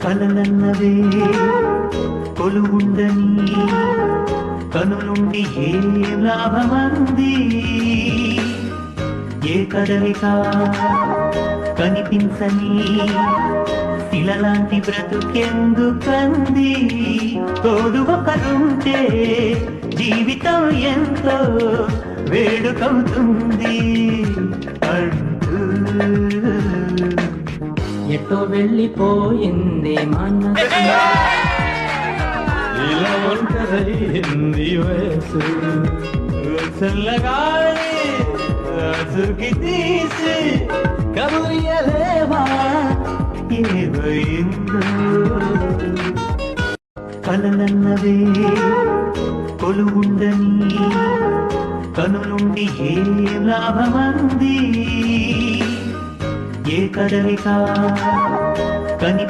కలలన్నవే కొలువుండని కనులుండి ఏం లాభమంది ఏ కదలిక కనిపించని శిలలాంటి బ్రతుకెందుకంది తోడు ఒకరుంటే జీవితం ఎంతో వేడుకవుతుంది అంటూ ఎటో వెళ్ళిపోయింది మనసు ఇలా ఒంటరైంది వయసు చల్లగాలి సురికి తీసి కబురియలేవా ఏమైందో కలలన్నవే కొలువుండని కనులుండి ఏం లాభమంది ఏ కదలిక కని